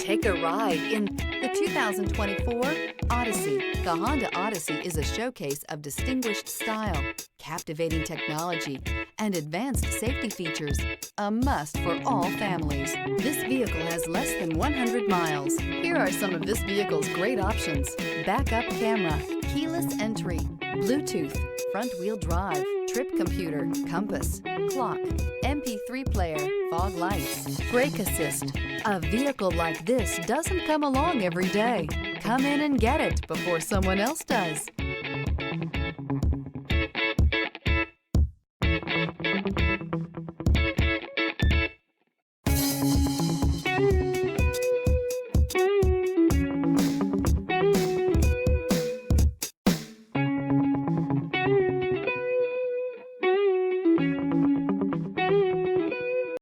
Take a ride in the 2024 Odyssey. The Honda Odyssey is a showcase of distinguished style, captivating technology, and advanced safety features. A must for all families. This vehicle has less than 100 miles. Here are some of this vehicle's great options: backup camera, keyless entry, Bluetooth, front-wheel drive, trip computer, compass, clock, MP3 player, fog lights, brake assist. A vehicle like this doesn't come along every day. Come in and get it before someone else does.